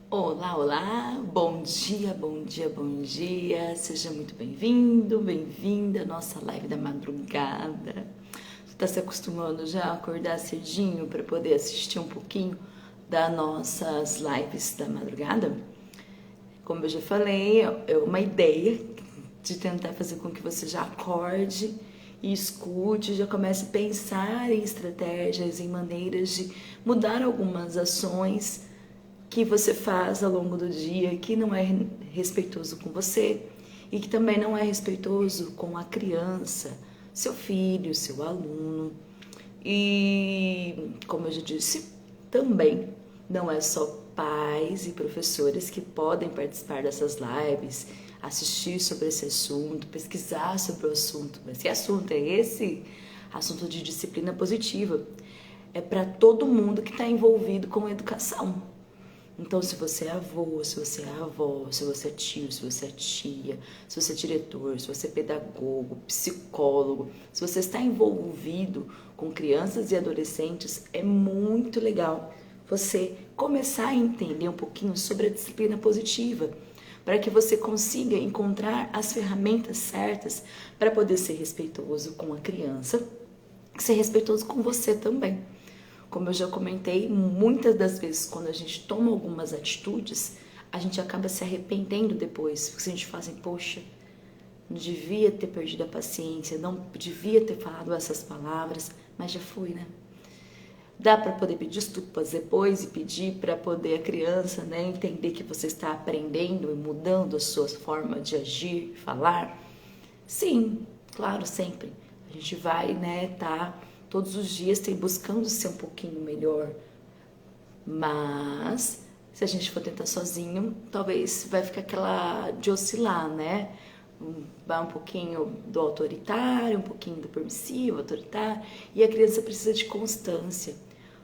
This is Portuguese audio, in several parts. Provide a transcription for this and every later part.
Olá, olá, bom dia, bom dia, bom dia, seja muito bem-vindo, bem-vinda à nossa live da madrugada. Você está se acostumando já a acordar cedinho para poder assistir um pouquinho das nossas lives da madrugada? Como eu já falei, é uma ideia de tentar fazer com que você já acorde e escute, já comece a pensar em estratégias, em maneiras de mudar algumas ações que você faz ao longo do dia que não é respeitoso com você e que também não é respeitoso com a criança, seu filho, seu aluno. E, como eu já disse, também não é só pais e professores que podem participar dessas lives, assistir sobre esse assunto, pesquisar sobre o assunto. Mas que assunto é esse? Assunto de disciplina positiva. É para todo mundo que está envolvido com educação. Então, se você é avô, se você é avó, se você é tio, se você é tia, se você é diretor, se você é pedagogo, psicólogo, se você está envolvido com crianças e adolescentes, é muito legal você começar a entender um pouquinho sobre a disciplina positiva, para que você consiga encontrar as ferramentas certas para poder ser respeitoso com a criança, ser respeitoso com você também. Como eu já comentei, muitas das vezes quando a gente toma algumas atitudes, a gente acaba se arrependendo depois, porque a gente fala assim, poxa, não devia ter perdido a paciência, não devia ter falado essas palavras, mas já foi, né? Dá para poder pedir desculpas depois e pedir para poder a criança, né, entender que você está aprendendo e mudando a sua forma de agir, falar? Sim, claro, sempre. A gente vai, né, tá todos os dias buscando ser um pouquinho melhor. Mas se a gente for tentar sozinho, talvez vai ficar aquela de oscilar, né? Vai um pouquinho do autoritário, um pouquinho do permissivo, autoritário, e a criança precisa de constância,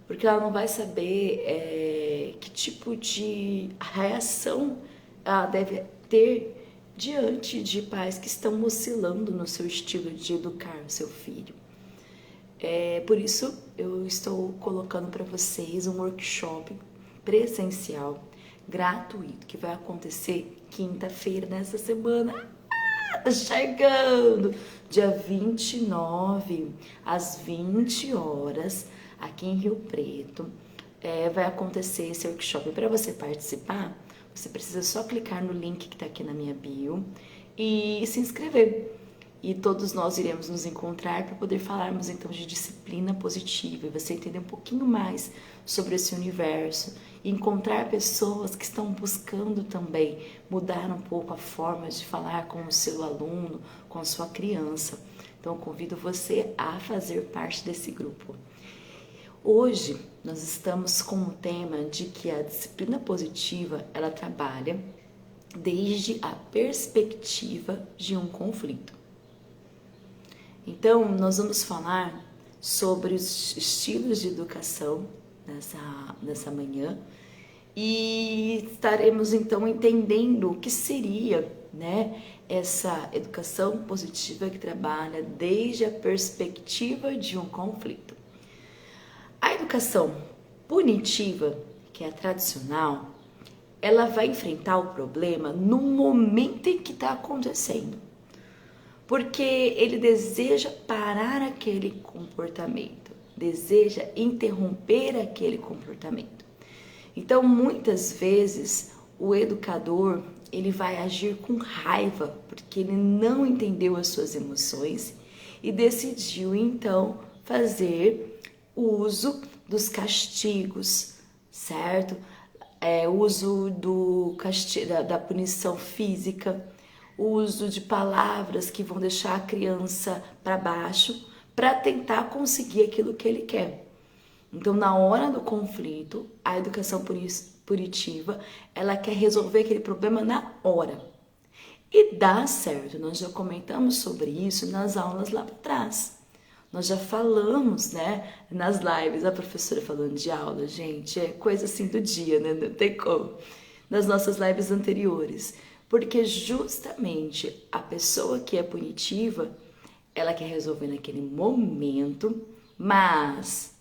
porque ela não vai saber que tipo de reação ela deve ter diante de pais que estão oscilando no seu estilo de educar o seu filho. Por isso, eu estou colocando para vocês um workshop presencial, gratuito, que vai acontecer quinta-feira nessa semana. Tá chegando! Dia 29, às 20 horas, aqui em Rio Preto. Vai acontecer esse workshop. Para você participar, você precisa só clicar no link que está aqui na minha bio e se inscrever. E todos nós iremos nos encontrar para poder falarmos então de disciplina positiva e você entender um pouquinho mais sobre esse universo e encontrar pessoas que estão buscando também mudar um pouco a forma de falar com o seu aluno, com a sua criança. Então, eu convido você a fazer parte desse grupo. Hoje, nós estamos com o tema de que a disciplina positiva, ela trabalha desde a perspectiva de um conflito. Então, nós vamos falar sobre os estilos de educação nessa manhã e estaremos então entendendo o que seria, né, essa educação positiva que trabalha desde a perspectiva de um conflito. A educação punitiva, que é a tradicional, ela vai enfrentar o problema no momento em que está acontecendo, porque ele deseja parar aquele comportamento, deseja interromper aquele comportamento. Então, muitas vezes, o educador ele vai agir com raiva, porque ele não entendeu as suas emoções e decidiu, então, fazer uso dos castigos, certo? Uso da punição física, o uso de palavras que vão deixar a criança para baixo para tentar conseguir aquilo que ele quer. Então, na hora do conflito, a educação punitiva, ela quer resolver aquele problema na hora. E dá certo, nós já comentamos sobre isso nas aulas lá atrás. Nós já falamos, né, nas lives, a professora falando de aula, gente, é coisa assim do dia, né, não tem como. Nas nossas lives anteriores. Porque justamente a pessoa que é punitiva, ela quer resolver naquele momento, mas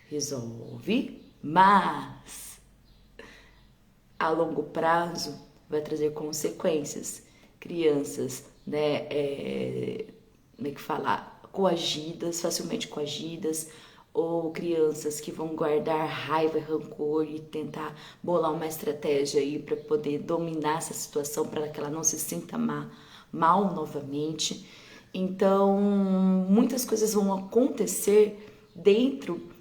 resolve, mas a longo prazo vai trazer consequências. Crianças, né, como é que fala? Coagidas, facilmente coagidas, ou crianças que vão guardar raiva e rancor e tentar bolar uma estratégia aí para poder dominar essa situação, para que ela não se sinta mal novamente. Então, muitas coisas vão acontecer dentro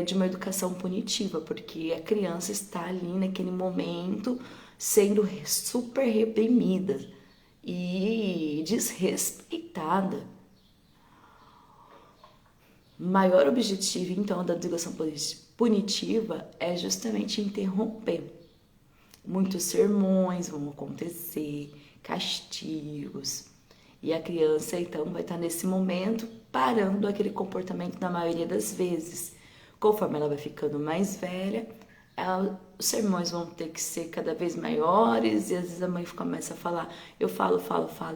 de uma educação punitiva, porque a criança está ali naquele momento sendo super reprimida e desrespeitada. O maior objetivo, então, da educação punitiva é justamente interromper. Muitos sermões vão acontecer, castigos, e a criança, então, vai estar nesse momento parando aquele comportamento na maioria das vezes. Conforme ela vai ficando mais velha, os sermões vão ter que ser cada vez maiores, e às vezes a mãe começa a falar, eu falo,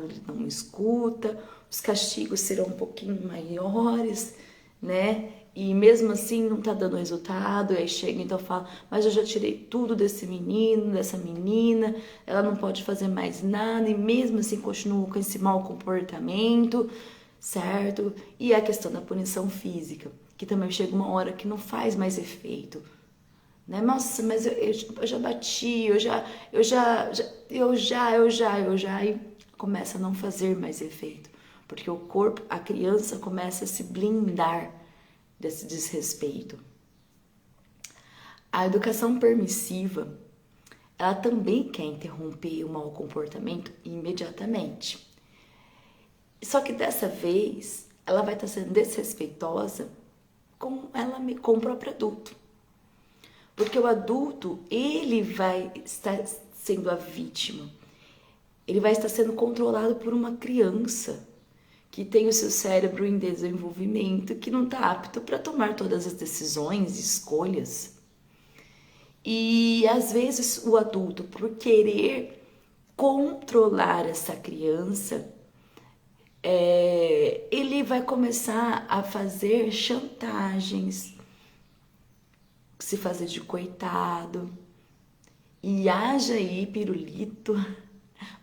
ele não me escuta, os castigos serão um pouquinho maiores, né? E mesmo assim não tá dando resultado, e aí chega então fala, mas eu já tirei tudo desse menino, dessa menina, ela não pode fazer mais nada, e mesmo assim continua com esse mau comportamento, certo? E a questão da punição física, que também chega uma hora que não faz mais efeito, né? Nossa, mas eu já bati, e começa a não fazer mais efeito, porque o corpo, a criança começa a se blindar desse desrespeito. A educação permissiva, ela também quer interromper o mau comportamento imediatamente. Só que dessa vez, ela vai estar sendo desrespeitosa com o próprio adulto. Porque o adulto, ele vai estar sendo a vítima. Ele vai estar sendo controlado por uma criança que tem o seu cérebro em desenvolvimento, que não está apto para tomar todas as decisões e escolhas. E às vezes o adulto, por querer controlar essa criança, ele vai começar a fazer chantagens, se fazer de coitado, e haja aí pirulito,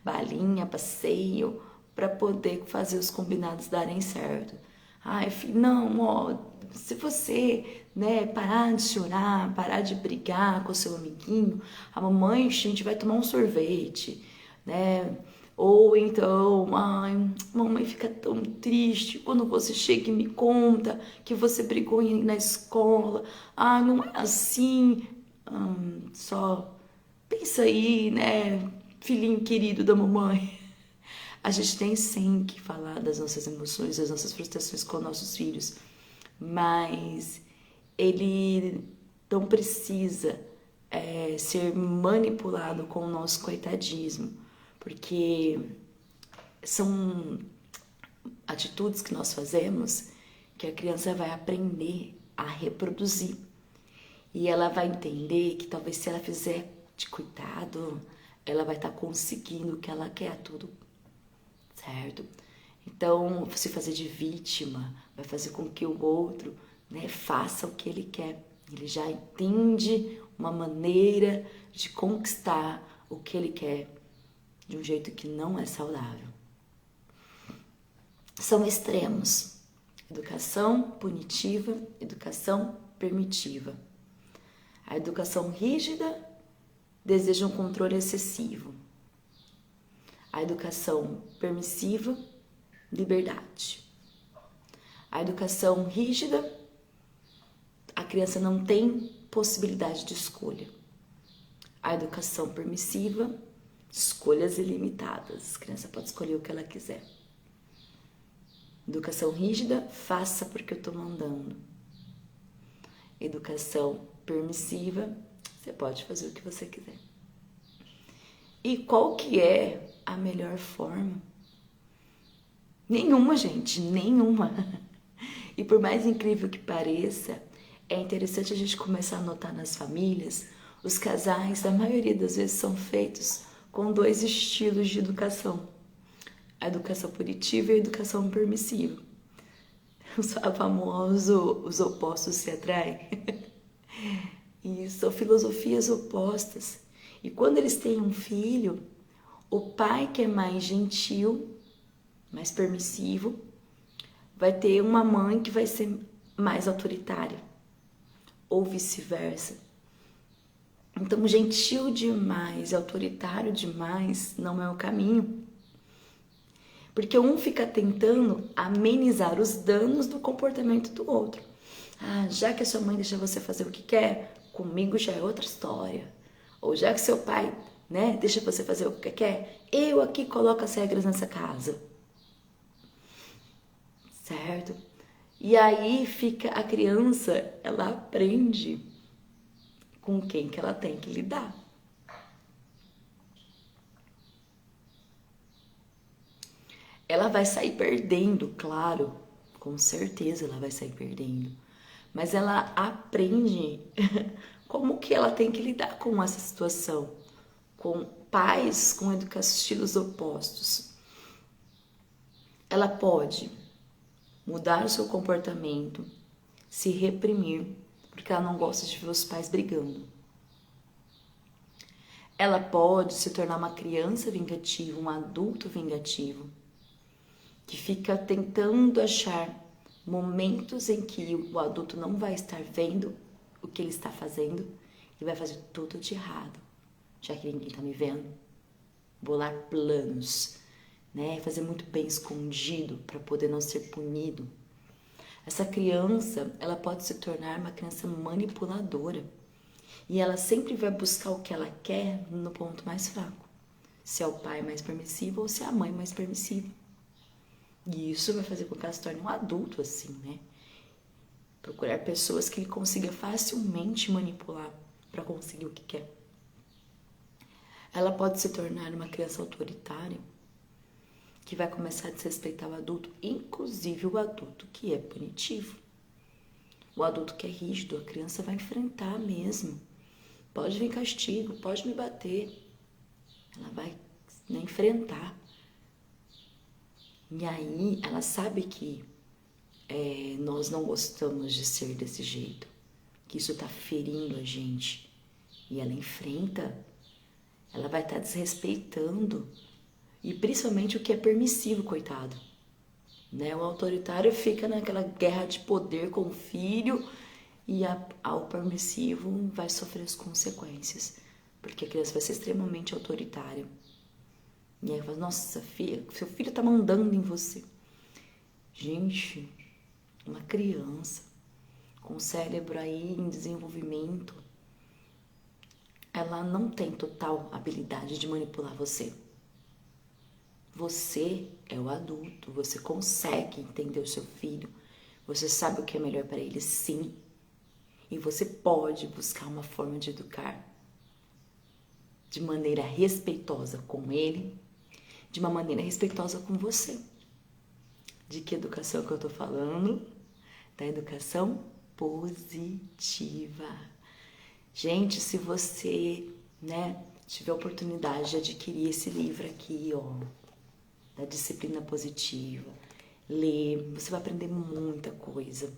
balinha, passeio, para poder fazer os combinados darem certo. Ai, filho, não, ó, se você, né, parar de chorar, parar de brigar com o seu amiguinho, a mamãe, gente, vai tomar um sorvete, né? Ou então, ai, mamãe fica tão triste quando você chega e me conta que você brigou na escola. Ah, não é assim. Só pensa aí, né, filhinho querido da mamãe. A gente tem sim que falar das nossas emoções, das nossas frustrações com nossos filhos, mas ele não precisa ser manipulado com o nosso coitadismo, porque são atitudes que nós fazemos que a criança vai aprender a reproduzir. E ela vai entender que talvez se ela fizer de coitado, ela vai estar conseguindo o que ela quer a tudo, certo? Então, se fazer de vítima vai fazer com que o outro, né, faça o que ele quer. Ele já entende uma maneira de conquistar o que ele quer de um jeito que não é saudável. São extremos: educação punitiva, educação permitiva. A educação rígida deseja um controle excessivo. A educação permissiva, liberdade. A educação rígida, a criança não tem possibilidade de escolha. A educação permissiva, escolhas ilimitadas. A criança pode escolher o que ela quiser. Educação rígida, faça porque eu estou mandando. Educação permissiva, você pode fazer o que você quiser. E qual que é a melhor forma? Nenhuma, gente, nenhuma. E por mais incrível que pareça, é interessante a gente começar a notar nas famílias, os casais, a maioria das vezes, são feitos com dois estilos de educação: a educação punitiva e a educação permissiva. O famoso, os opostos se atraem. E são filosofias opostas. E quando eles têm um filho, o pai que é mais gentil, mais permissivo, vai ter uma mãe que vai ser mais autoritária, ou vice-versa. Então, gentil demais, autoritário demais não é o caminho. Porque um fica tentando amenizar os danos do comportamento do outro. Ah, já que a sua mãe deixa você fazer o que quer, comigo já é outra história. Ou já que seu pai, né, deixa você fazer o que quer, eu aqui coloco as regras nessa casa. Certo? E aí fica a criança, ela aprende com quem que ela tem que lidar. Ela vai sair perdendo, claro, com certeza ela vai sair perdendo. Mas ela aprende como que ela tem que lidar com essa situação, com pais com estilos opostos. Ela pode mudar o seu comportamento, se reprimir, porque ela não gosta de ver os pais brigando. Ela pode se tornar uma criança vingativa, um adulto vingativo, que fica tentando achar momentos em que o adulto não vai estar vendo o que ele está fazendo e vai fazer tudo de errado, já que ninguém está me vendo. Bolar planos, né? Fazer muito bem escondido para poder não ser punido. Essa criança, ela pode se tornar uma criança manipuladora e ela sempre vai buscar o que ela quer no ponto mais fraco. Se é o pai mais permissivo ou se é a mãe mais permissiva. E isso vai fazer com que ela se torne um adulto assim, né? Procurar pessoas que ele consiga facilmente manipular para conseguir o que quer. Ela pode se tornar uma criança autoritária que vai começar a desrespeitar o adulto, inclusive o adulto que é punitivo. O adulto que é rígido, a criança vai enfrentar mesmo. Pode vir castigo, pode me bater. Ela vai enfrentar. E aí ela sabe que nós não gostamos de ser desse jeito, que isso está ferindo a gente. E ela enfrenta, ela vai estar desrespeitando, e principalmente o que é permissivo, coitado. Né? O autoritário fica naquela guerra de poder com o filho e ao permissivo vai sofrer as consequências, porque a criança vai ser extremamente autoritária. E aí fala, nossa filha, seu filho tá mandando em você. Gente, uma criança com o cérebro aí em desenvolvimento, ela não tem total habilidade de manipular você. Você é o adulto, você consegue entender o seu filho, você sabe o que é melhor para ele, sim. E você pode buscar uma forma de educar de maneira respeitosa com ele, de uma maneira respeitosa com você. De que educação que eu tô falando? Da educação positiva. Gente, se você, tiver a oportunidade de adquirir esse livro aqui, da disciplina positiva, ler, você vai aprender muita coisa.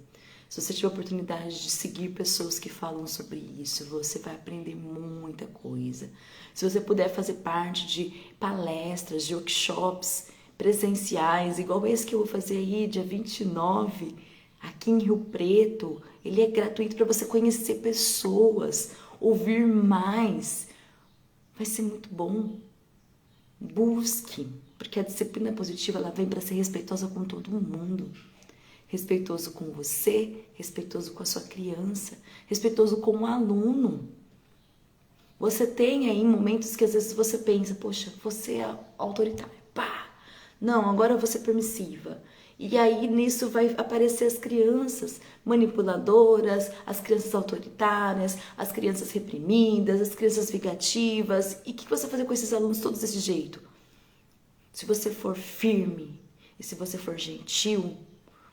Se você tiver a oportunidade de seguir pessoas que falam sobre isso, você vai aprender muita coisa. Se você puder fazer parte de palestras, de workshops presenciais, igual esse que eu vou fazer aí, dia 29, aqui em Rio Preto, ele é gratuito para você conhecer pessoas, ouvir mais. Vai ser muito bom. Busque, porque a disciplina positiva ela vem para ser respeitosa com todo mundo. Respeitoso com você, respeitoso com a sua criança, respeitoso com o aluno. Você tem aí momentos que às vezes você pensa, poxa, você é autoritária, pá, não, agora eu vou ser permissiva. E aí nisso vai aparecer as crianças manipuladoras, as crianças autoritárias, as crianças reprimidas, as crianças vingativas. E o que você vai fazer com esses alunos todos desse jeito? Se você for firme e se você for gentil,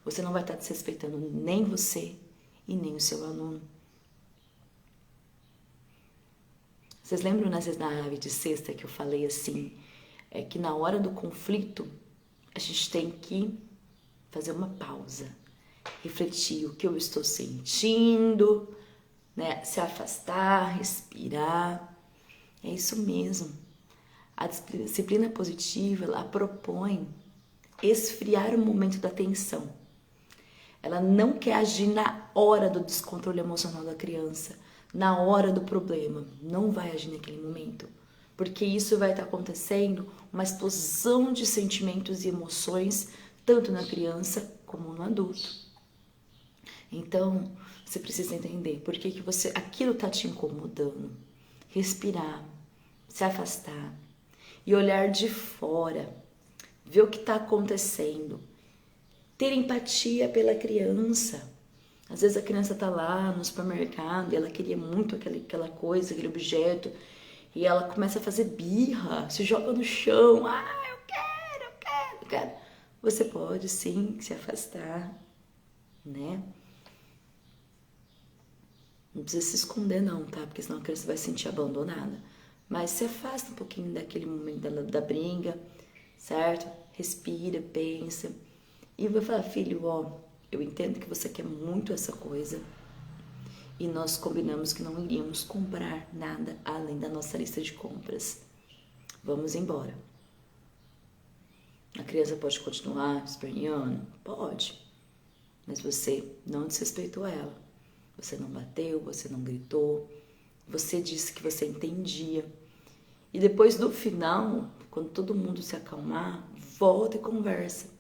você não vai estar desrespeitando nem você e nem o seu aluno. Vocês lembram na live de sexta que eu falei assim, que na hora do conflito a gente tem que fazer uma pausa, refletir o que eu estou sentindo, se afastar, respirar É isso mesmo. A disciplina positiva, ela propõe esfriar o momento da tensão. Ela não quer agir na hora do descontrole emocional da criança, na hora do problema. Não vai agir naquele momento. Porque isso vai estar acontecendo uma explosão de sentimentos e emoções, tanto na criança como no adulto. Então, você precisa entender por que aquilo está te incomodando. Respirar, se afastar e olhar de fora, ver o que está acontecendo. Ter empatia pela criança. Às vezes a criança está lá no supermercado e ela queria muito aquela coisa, aquele objeto, e ela começa a fazer birra, se joga no chão. Ah, eu quero. Você pode sim se afastar, né? Não precisa se esconder não, tá? Porque senão a criança vai se sentir abandonada. Mas se afasta um pouquinho daquele momento da briga, certo? Respira, pensa. E vai falar, filho, ó, eu entendo que você quer muito essa coisa. E nós combinamos que não iríamos comprar nada além da nossa lista de compras. Vamos embora. A criança pode continuar esperneando? Pode. Mas você não desrespeitou ela. Você não bateu, você não gritou. Você disse que você entendia. E depois do final, quando todo mundo se acalmar, volta e conversa.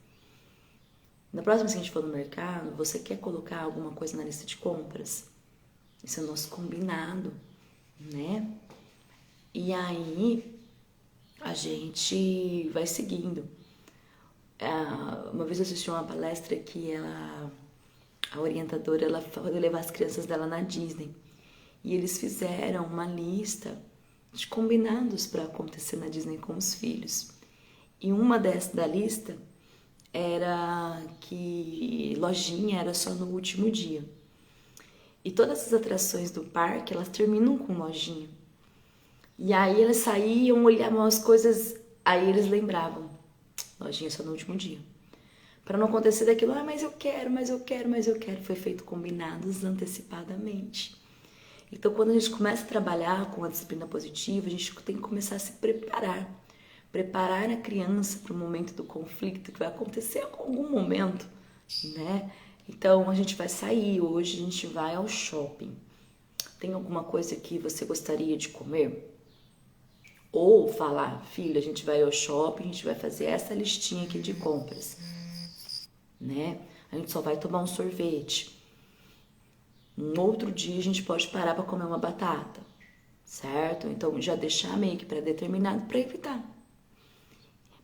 Na próxima vez que a gente for no mercado, você quer colocar alguma coisa na lista de compras? Esse é o nosso combinado, né? E aí, a gente vai seguindo. Uma vez eu assisti uma palestra que a orientadora, ela foi levar as crianças dela na Disney. E eles fizeram uma lista de combinados para acontecer na Disney com os filhos. E uma da lista era que lojinha era só no último dia. E todas as atrações do parque, elas terminam com lojinha. E aí eles saíam, olhavam as coisas, aí eles lembravam, lojinha só no último dia. Para não acontecer daquilo, mas eu quero. Foi feito combinados antecipadamente. Então, quando a gente começa a trabalhar com a disciplina positiva, a gente tem que começar a se preparar. Preparar a criança para o momento do conflito que vai acontecer em algum momento, né? Então, a gente vai sair hoje, a gente vai ao shopping. Tem alguma coisa que você gostaria de comer? Ou falar, filho, a gente vai ao shopping, a gente vai fazer essa listinha aqui de compras, né? A gente só vai tomar um sorvete. Um outro dia a gente pode parar para comer uma batata, certo? Então, já deixar meio que pré-determinado para evitar.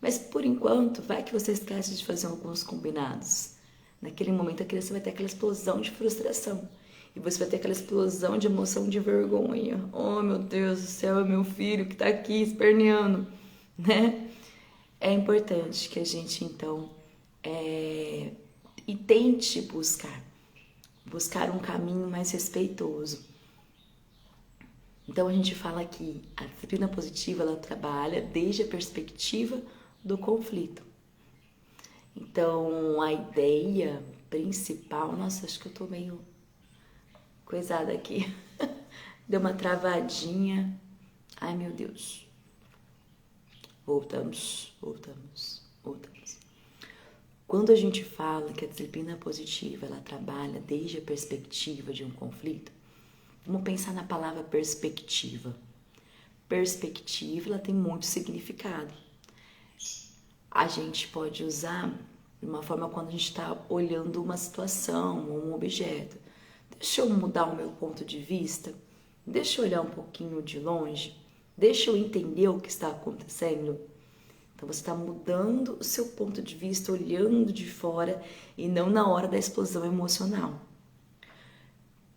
Mas, por enquanto, vai que você esquece de fazer alguns combinados. Naquele momento, a criança vai ter aquela explosão de frustração. E você vai ter aquela explosão de emoção, de vergonha. Oh, meu Deus do céu, é meu filho que tá aqui esperneando, né? É importante que a gente, então, e tente buscar um caminho mais respeitoso. Então, a gente fala que a disciplina positiva, ela trabalha desde a perspectiva do conflito. Então, a ideia principal... Nossa, acho que eu tô meio coisada aqui. Deu uma travadinha. Ai, meu Deus. Voltamos. Quando a gente fala que a disciplina positiva, ela trabalha desde a perspectiva de um conflito, vamos pensar na palavra perspectiva. Perspectiva, ela tem muito significado. A gente pode usar de uma forma quando a gente está olhando uma situação ou um objeto. Deixa eu mudar o meu ponto de vista, deixa eu olhar um pouquinho de longe, deixa eu entender o que está acontecendo. Então você está mudando o seu ponto de vista, olhando de fora e não na hora da explosão emocional.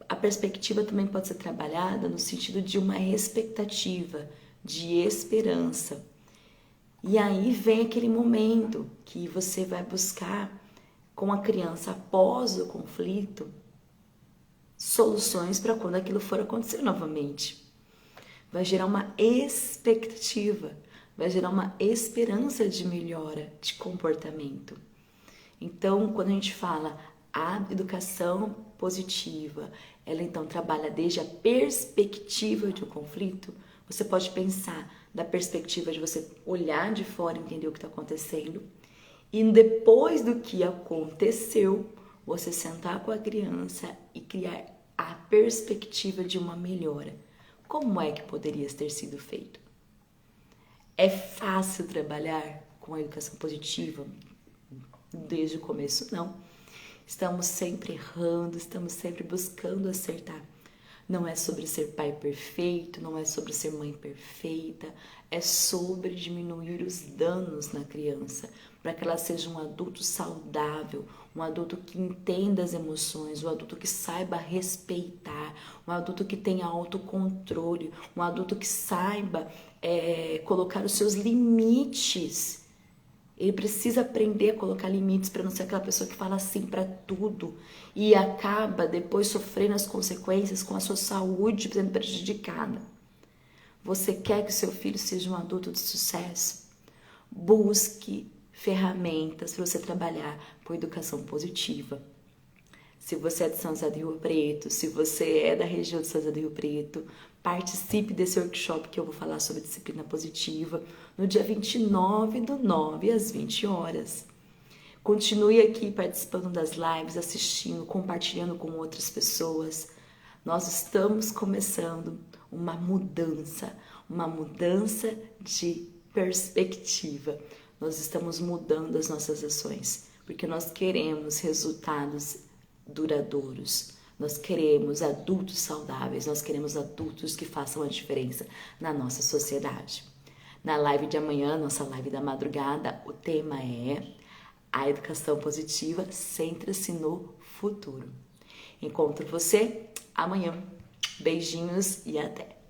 A perspectiva também pode ser trabalhada no sentido de uma expectativa, de esperança. E aí vem aquele momento que você vai buscar com a criança após o conflito soluções para quando aquilo for acontecer novamente. Vai gerar uma expectativa, vai gerar uma esperança de melhora de comportamento. Então, quando a gente fala a educação positiva, ela então trabalha desde a perspectiva de um conflito, Você pode pensar da perspectiva de você olhar de fora e entender o que está acontecendo. E depois do que aconteceu, você sentar com a criança e criar a perspectiva de uma melhora. Como é que poderia ter sido feito? É fácil trabalhar com a educação positiva desde o começo? Não. Estamos sempre errando, estamos sempre buscando acertar. Não é sobre ser pai perfeito, não é sobre ser mãe perfeita, é sobre diminuir os danos na criança, para que ela seja um adulto saudável, um adulto que entenda as emoções, um adulto que saiba respeitar, um adulto que tenha autocontrole, um adulto que saiba colocar os seus limites. Ele precisa aprender a colocar limites para não ser aquela pessoa que fala sim para tudo e acaba depois sofrendo as consequências com a sua saúde sendo prejudicada. Você quer que o seu filho seja um adulto de sucesso? Busque ferramentas para você trabalhar com educação positiva. Se você é de São José do Rio Preto, se você é da região de São José do Rio Preto, participe desse workshop que eu vou falar sobre disciplina positiva no dia 29/9 às 20 horas. Continue aqui participando das lives, assistindo, compartilhando com outras pessoas. Nós estamos começando uma mudança de perspectiva. Nós estamos mudando as nossas ações, porque nós queremos resultados duradouros. Nós queremos adultos saudáveis, nós queremos adultos que façam a diferença na nossa sociedade. Na live de amanhã, nossa live da madrugada, o tema é a educação positiva centra-se no futuro. Encontro você amanhã. Beijinhos e até!